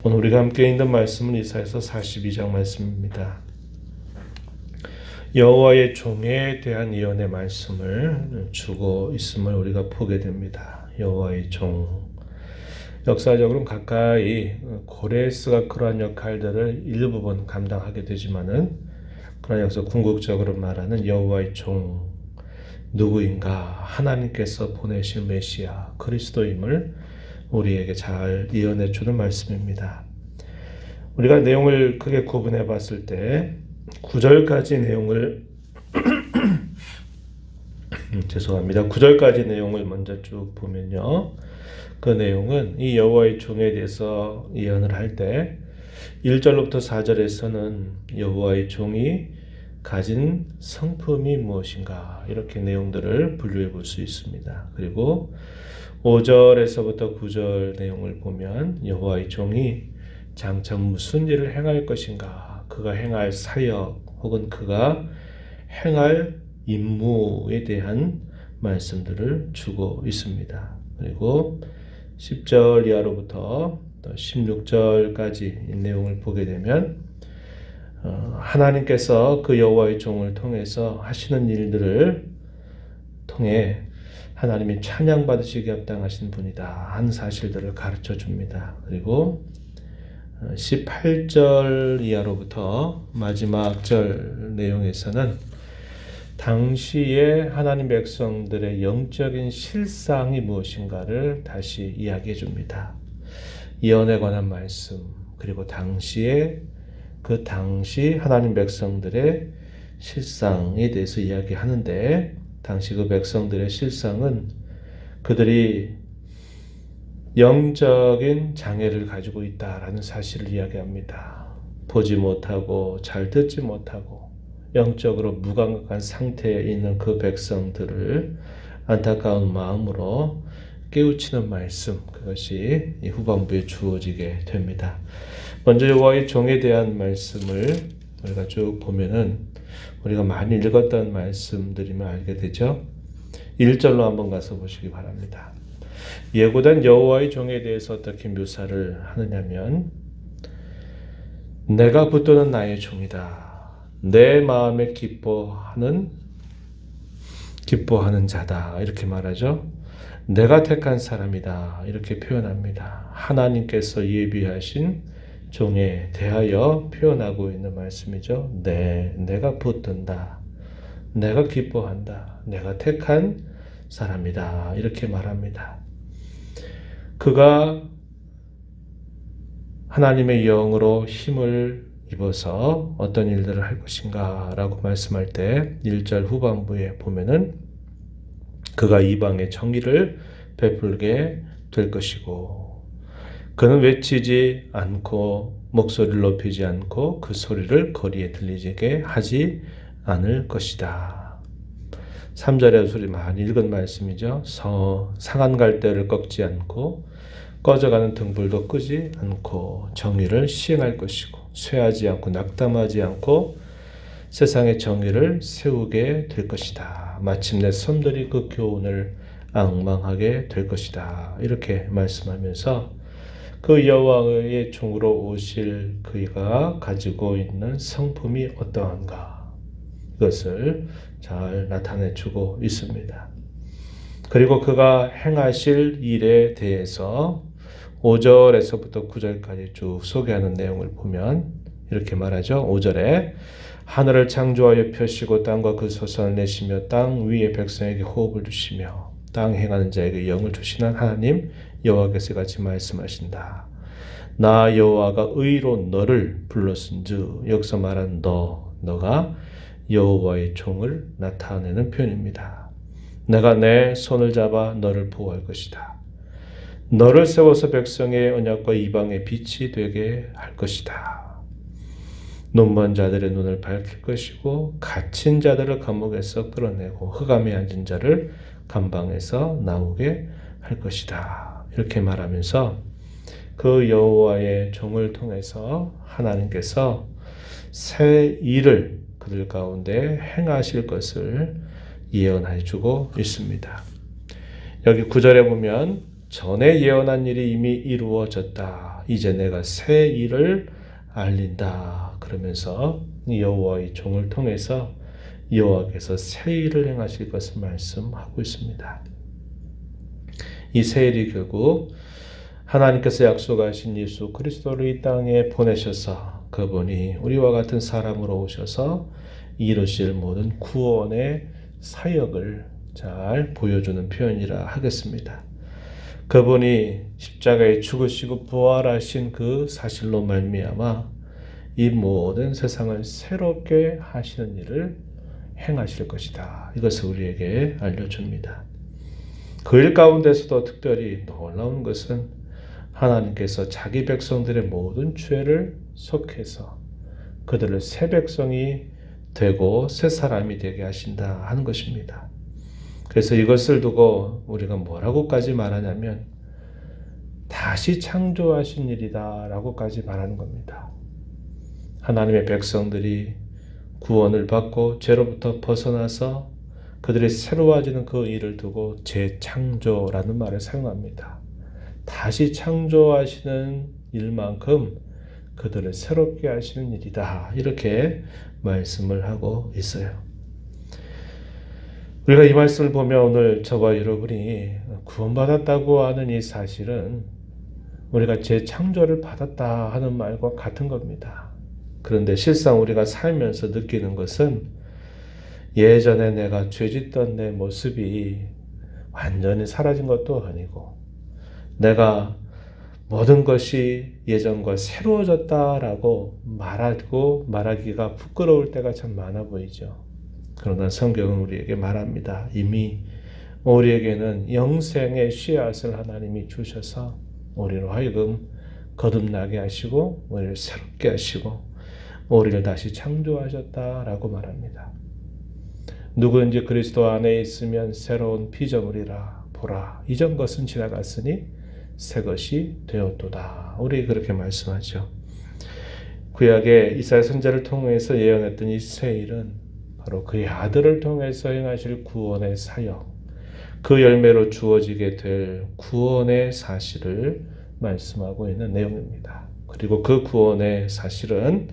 오늘 우리가 함께 읽는 말씀은 이사야서 42장 말씀입니다. 여호와의 종에 대한 예언의 말씀을 주고 있음을 우리가 보게 됩니다. 여호와의 종. 역사적으로는 가까이 고레스가 그러한 역할들을 일부분 감당하게 되지만은 그러나 여기서 궁극적으로 말하는 여호와의 종 누구인가? 하나님께서 보내실 메시아 그리스도임을 우리에게 잘 예언해 주는 말씀입니다. 우리가 내용을 크게 구분해 봤을 때 9절까지 내용을 죄송합니다. 9절까지 내용을 먼저 쭉 보면요. 그 내용은 이 여호와의 종에 대해서 예언을 할 때 1절로부터 4절에서는 여호와의 종이 가진 성품이 무엇인가 이렇게 내용들을 분류해 볼 수 있습니다. 그리고 5절에서부터 9절 내용을 보면 여호와의 종이 장차 무슨 일을 행할 것인가, 그가 행할 사역 혹은 그가 행할 임무에 대한 말씀들을 주고 있습니다. 그리고 10절 이하로부터 16절까지 이 내용을 보게 되면 하나님께서 그 여호와의 종을 통해서 하시는 일들을 통해 하나님이 찬양받으시기에 합당하신 분이다 하는 사실들을 가르쳐 줍니다. 그리고 18절 이하로부터 마지막 절 내용에서는 당시에 하나님 백성들의 영적인 실상이 무엇인가를 다시 이야기해 줍니다. 예언에 관한 말씀, 그리고 그 당시 하나님 백성들의 실상에 대해서 이야기하는데 당시 그 백성들의 실상은 그들이 영적인 장애를 가지고 있다라는 사실을 이야기합니다. 보지 못하고 잘 듣지 못하고 영적으로 무감각한 상태에 있는 그 백성들을 안타까운 마음으로 깨우치는 말씀, 그것이 이 후반부에 주어지게 됩니다. 먼저 여호와의 종에 대한 말씀을 우리가 쭉 보면은 우리가 많이 읽었던 말씀들이면 알게 되죠. 1절로 한번 가서 보시기 바랍니다. 예고된 여호와의 종에 대해서 어떻게 묘사를 하느냐면 내가 붙드는 나의 종이다. 내 마음에 기뻐하는 자다. 이렇게 말하죠. 내가 택한 사람이다. 이렇게 표현합니다. 하나님께서 예비하신 종에 대하여 표현하고 있는 말씀이죠. 내가 붙든다. 내가 기뻐한다. 내가 택한 사람이다. 이렇게 말합니다. 그가 하나님의 영으로 힘을 입어서 어떤 일들을 할 것인가 라고 말씀할 때 1절 후반부에 보면은 그가 이방의 정의를 베풀게 될 것이고 그는 외치지 않고 목소리를 높이지 않고 그 소리를 거리에 들리게 하지 않을 것이다. 3절의 소리 많이 읽은 말씀이죠. 상한 갈대를 꺾지 않고 꺼져가는 등불도 끄지 않고 정의를 시행할 것이고 쇠하지 않고 낙담하지 않고 세상의 정의를 세우게 될 것이다. 마침내 섬들이 그 교훈을 앙망하게 될 것이다. 이렇게 말씀하면서 그 여호와의 종으로 오실 그가 가지고 있는 성품이 어떠한가 이것을 잘 나타내주고 있습니다. 그리고 그가 행하실 일에 대해서 5절에서부터 9절까지 쭉 소개하는 내용을 보면 이렇게 말하죠. 5절에 하늘을 창조하여 펴시고 땅과 그 소산을 내시며 땅 위의 백성에게 호흡을 주시며 땅 행하는 자에게 영을 주시는 하나님 여호와께서 같이 말씀하신다. 나 여호와가 의로 너를 불렀은즉 여기서 말한 너가 여호와의 종을 나타내는 표현입니다. 내가 내 손을 잡아 너를 보호할 것이다. 너를 세워서 백성의 언약과 이방의 빛이 되게 할 것이다. 눈먼 자들의 눈을 밝힐 것이고 갇힌 자들을 감옥에서 끌어내고 흑암에 앉은 자를 감방에서 나오게 할 것이다. 이렇게 말하면서 그 여호와의 종을 통해서 하나님께서 새 일을 그들 가운데 행하실 것을 예언해 주고 있습니다. 여기 9절에 보면 전에 예언한 일이 이미 이루어졌다. 이제 내가 새 일을 알린다. 그러면서 여호와의 종을 통해서 여호와께서 새 일을 행하실 것을 말씀하고 있습니다. 이 새 일이 결국 하나님께서 약속하신 예수 그리스도를 이 땅에 보내셔서 그분이 우리와 같은 사람으로 오셔서 이루실 모든 구원의 사역을 잘 보여주는 표현이라 하겠습니다. 그분이 십자가에 죽으시고 부활하신 그 사실로 말미암아 이 모든 세상을 새롭게 하시는 일을 행하실 것이다. 이것을 우리에게 알려줍니다. 그 일 가운데서도 특별히 놀라운 것은 하나님께서 자기 백성들의 모든 죄를 속해서 그들을 새 백성이 되고 새 사람이 되게 하신다 하는 것입니다. 그래서 이것을 두고 우리가 뭐라고까지 말하냐면 다시 창조하신 일이다 라고까지 말하는 겁니다. 하나님의 백성들이 구원을 받고 죄로부터 벗어나서 그들이 새로워지는 그 일을 두고 재창조라는 말을 사용합니다. 다시 창조하시는 일만큼 그들을 새롭게 하시는 일이다. 이렇게 말씀을 하고 있어요. 우리가 이 말씀을 보면 오늘 저와 여러분이 구원받았다고 하는 이 사실은 우리가 재창조를 받았다 하는 말과 같은 겁니다. 그런데 실상 우리가 살면서 느끼는 것은 예전에 내가 죄짓던 내 모습이 완전히 사라진 것도 아니고 내가 모든 것이 예전과 새로워졌다라고 말하기가 부끄러울 때가 참 많아 보이죠. 그러나 성경은 우리에게 말합니다. 이미 우리에게는 영생의 씨앗을 하나님이 주셔서 우리로 하여금 거듭나게 하시고 우리를 새롭게 하시고 우리를 다시 창조하셨다라고 말합니다. 누구든지 그리스도 안에 있으면 새로운 피조물이라. 보라, 이전 것은 지나갔으니 새 것이 되었도다. 우리 그렇게 말씀하죠. 구약의 이사야 선지자를 통해서 예언했던 이 새 일은 바로 그의 아들을 통해서 행하실 구원의 사역, 그 열매로 주어지게 될 구원의 사실을 말씀하고 있는 내용입니다. 그리고 그 구원의 사실은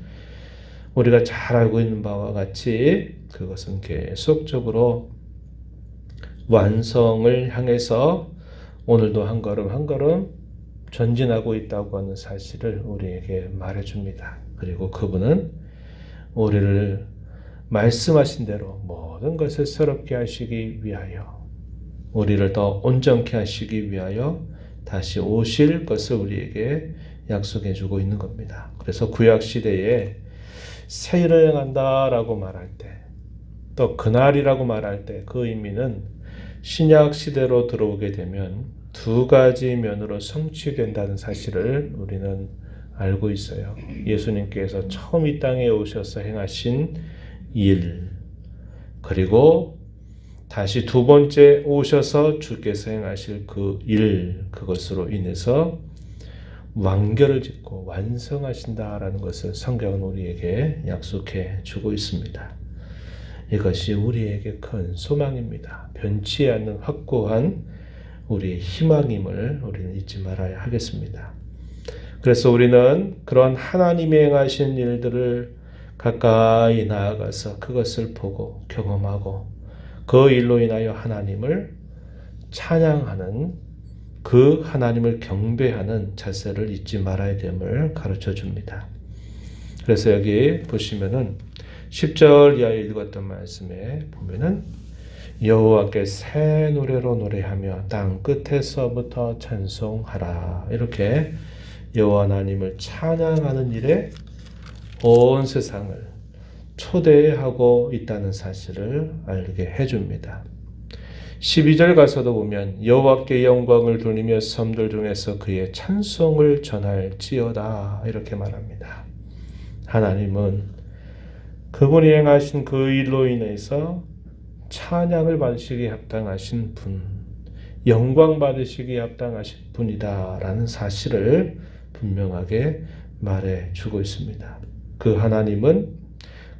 우리가 잘 알고 있는 바와 같이 그것은 계속적으로 완성을 향해서 오늘도 한 걸음 한 걸음 전진하고 있다고 하는 사실을 우리에게 말해줍니다. 그리고 그분은 우리를 말씀하신 대로 모든 것을 새롭게 하시기 위하여 우리를 더 온전케 하시기 위하여 다시 오실 것을 우리에게 약속해 주고 있는 겁니다. 그래서 구약시대에 새 일을 행한다라고 말할 때, 또 그날이라고 말할 때 그 의미는 신약시대로 들어오게 되면 두 가지 면으로 성취된다는 사실을 우리는 알고 있어요. 예수님께서 처음 이 땅에 오셔서 행하신 일, 그리고 다시 두 번째 오셔서 주께서 행하실 그 일, 그것으로 인해서 완결을 짓고 완성하신다라는 것을 성경은 우리에게 약속해 주고 있습니다. 이것이 우리에게 큰 소망입니다. 변치 않는 확고한 우리의 희망임을 우리는 잊지 말아야 하겠습니다. 그래서 우리는 그런 하나님이 행하신 일들을 가까이 나아가서 그것을 보고 경험하고 그 일로 인하여 하나님을 찬양하는, 그 하나님을 경배하는 자세를 잊지 말아야 됨을 가르쳐 줍니다. 그래서 여기 보시면은 10절 이하에 읽었던 말씀에 보면은 여호와께 새 노래로 노래하며 땅 끝에서부터 찬송하라. 이렇게 여호와 하나님을 찬양하는 일에 온 세상을 초대하고 있다는 사실을 알게 해줍니다. 12절 가서도 보면 여호와께 영광을 돌리며 섬들 중에서 그의 찬송을 전할지어다. 이렇게 말합니다. 하나님은 그분이 행하신 그 일로 인해서 찬양을 받으시기에 합당하신 분, 영광 받으시기에 합당하신 분이다라는 사실을 분명하게 말해주고 있습니다. 그 하나님은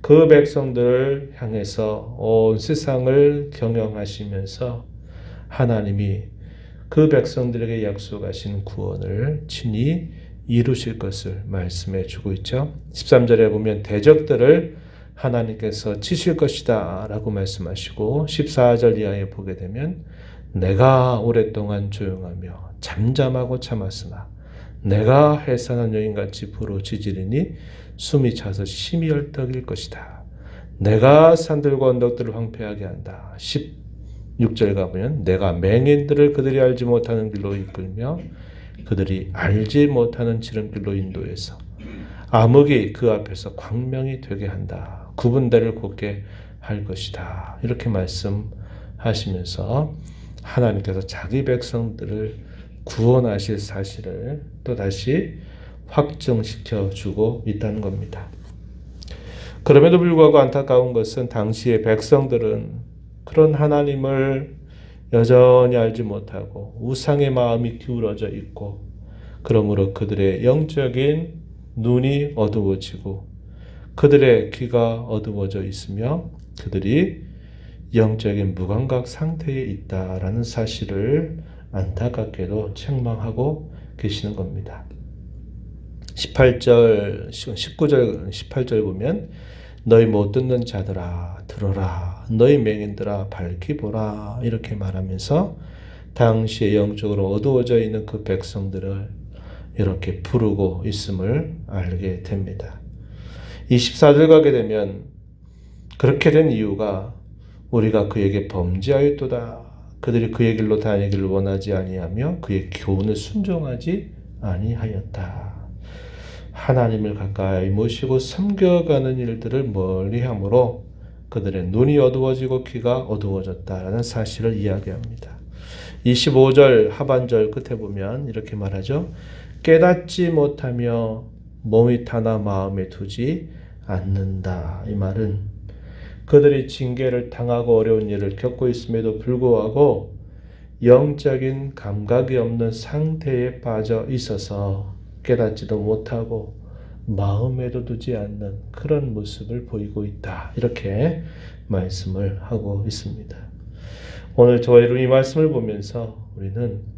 그 백성들을 향해서 온 세상을 경영하시면서 하나님이 그 백성들에게 약속하신 구원을 친히 이루실 것을 말씀해 주고 있죠. 13절에 보면 대적들을 하나님께서 치실 것이다 라고 말씀하시고 14절 이하에 보게 되면 내가 오랫동안 조용하며 잠잠하고 참았으나 내가 해산한 여인같이 부르짖으리니 숨이 차서 심히 헐떡일 것이다. 내가 산들과 언덕들을 황폐하게 한다. 16절 가보면 내가 맹인들을 그들이 알지 못하는 길로 이끌며 그들이 알지 못하는 지름길로 인도해서 암흑이 그 앞에서 광명이 되게 한다. 구분대를 곱게 할 것이다. 이렇게 말씀하시면서 하나님께서 자기 백성들을 구원하실 사실을 또다시 확정시켜 주고 있다는 겁니다. 그럼에도 불구하고 안타까운 것은 당시의 백성들은 그런 하나님을 여전히 알지 못하고 우상의 마음이 기울어져 있고 그러므로 그들의 영적인 눈이 어두워지고 그들의 귀가 어두워져 있으며 그들이 영적인 무감각 상태에 있다라는 사실을 안타깝게도 책망하고 계시는 겁니다. 19절, 18절 보면 너희 못 듣는 자들아 들어라 너희 맹인들아 밝히 보라 이렇게 말하면서 당시에 영적으로 어두워져 있는 그 백성들을 이렇게 부르고 있음을 알게 됩니다. 24절 가게 되면 그렇게 된 이유가 우리가 그에게 범죄하였도다. 그들이 그의 길로 다니기를 원하지 아니하며 그의 교훈을 순종하지 아니하였다. 하나님을 가까이 모시고 섬겨가는 일들을 멀리함으로 그들의 눈이 어두워지고 귀가 어두워졌다라는 사실을 이야기합니다. 25절 하반절 끝에 보면 이렇게 말하죠. 깨닫지 못하며 몸이 타나 마음에 두지 않는다. 이 말은 그들이 징계를 당하고 어려운 일을 겪고 있음에도 불구하고 영적인 감각이 없는 상태에 빠져 있어서 깨닫지도 못하고 마음에도 두지 않는 그런 모습을 보이고 있다. 이렇게 말씀을 하고 있습니다. 오늘 저희로 이 말씀을 보면서 우리는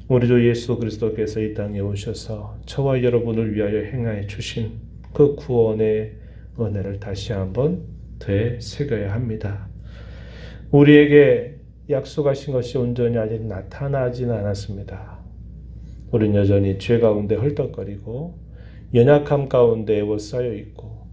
우리 주 예수 그리스도께서 이 땅에 오셔서 저와 여러분을 위하여 행하여 주신 그 구원의 은혜를 다시 한번 되새겨야 합니다. 우리에게 약속하신 것이 온전히 아직 나타나지는 않았습니다. 우리는 여전히 죄 가운데 헐떡거리고 연약함 가운데 에워싸여 있고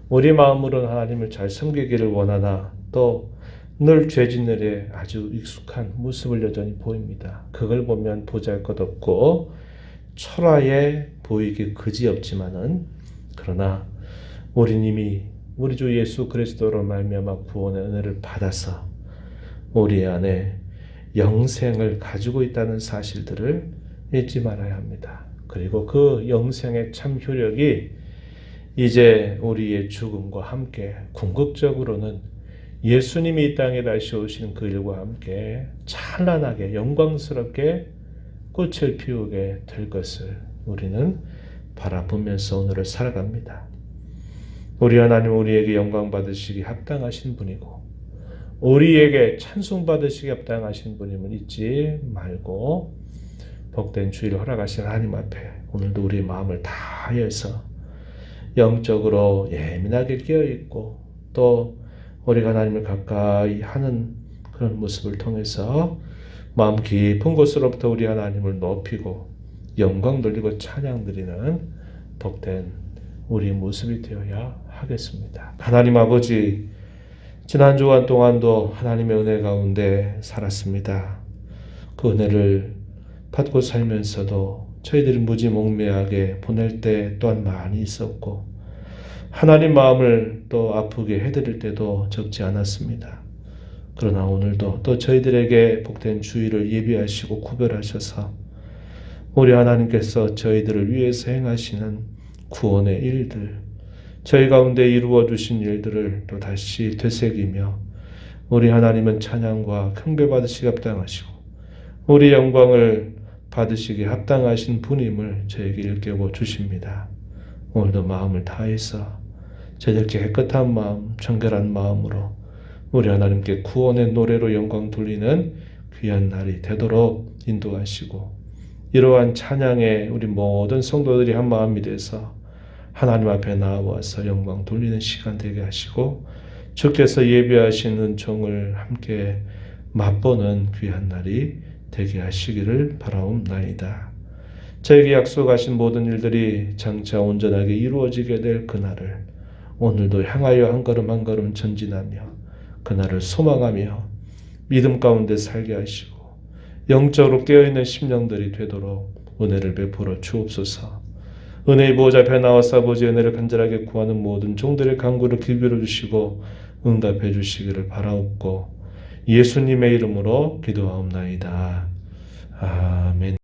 우리 마음으로는 하나님을 잘 섬기기를 원하나 또 늘 죄짓는 일에 아주 익숙한 모습을 여전히 보입니다. 그걸 보면 보잘것없고 초라해 보이기 그지없지만은 그러나 우리는 이미 우리 주 예수 그리스도로 말미암아 구원의 은혜를 받아서 우리 안에 영생을 가지고 있다는 사실들을 잊지 말아야 합니다. 그리고 그 영생의 참 효력이 이제 우리의 죽음과 함께 궁극적으로는 예수님이 이 땅에 다시 오신 그 일과 함께 찬란하게 영광스럽게 꽃을 피우게 될 것을 우리는 바라보면서 오늘을 살아갑니다. 우리 하나님 우리에게 영광 받으시기 합당하신 분이고 우리에게 찬송 받으시기 합당하신 분임을 잊지 말고 복된 주일을 허락하신 하나님 앞에 오늘도 우리의 마음을 다해서 영적으로 예민하게 깨어있고 또 우리가 하나님을 가까이 하는 그런 모습을 통해서 마음 깊은 곳으로부터 우리 하나님을 높이고 영광 돌리고 찬양 드리는 복된 우리 모습이 되어야 하겠습니다. 하나님 아버지, 지난 주간 동안도 하나님의 은혜 가운데 살았습니다. 그 은혜를 받고 살면서도 저희들이 무지몽매하게 보낼 때 또한 많이 있었고 하나님 마음을 또 아프게 해드릴 때도 적지 않았습니다. 그러나 오늘도 또 저희들에게 복된 주의를 예비하시고 구별하셔서 우리 하나님께서 저희들을 위해서 행하시는 구원의 일들, 저희 가운데 이루어 주신 일들을 또 다시 되새기며 우리 하나님은 찬양과 경배 받으시기 합당하시고 우리 영광을 받으시기 합당하신 분임을 저에게 일깨워 주십니다. 오늘도 마음을 다해서 저희들께 깨끗한 마음, 정결한 마음으로 우리 하나님께 구원의 노래로 영광 돌리는 귀한 날이 되도록 인도하시고 이러한 찬양에 우리 모든 성도들이 한 마음이 돼서 하나님 앞에 나와서 영광 돌리는 시간 되게 하시고 주께서 예비하신 은총을 함께 맛보는 귀한 날이 되게 하시기를 바라옵나이다. 저에게 약속하신 모든 일들이 장차 온전하게 이루어지게 될 그날을 오늘도 향하여 한 걸음 한 걸음 전진하며 그날을 소망하며 믿음 가운데 살게 하시고 영적으로 깨어있는 심령들이 되도록 은혜를 베풀어 주옵소서. 은혜의 보호자 앞에 나와서 아버지의 은혜를 간절하게 구하는 모든 종들의 간구를 기울여 주시고 응답해 주시기를 바라옵고 예수님의 이름으로 기도하옵나이다. 아멘.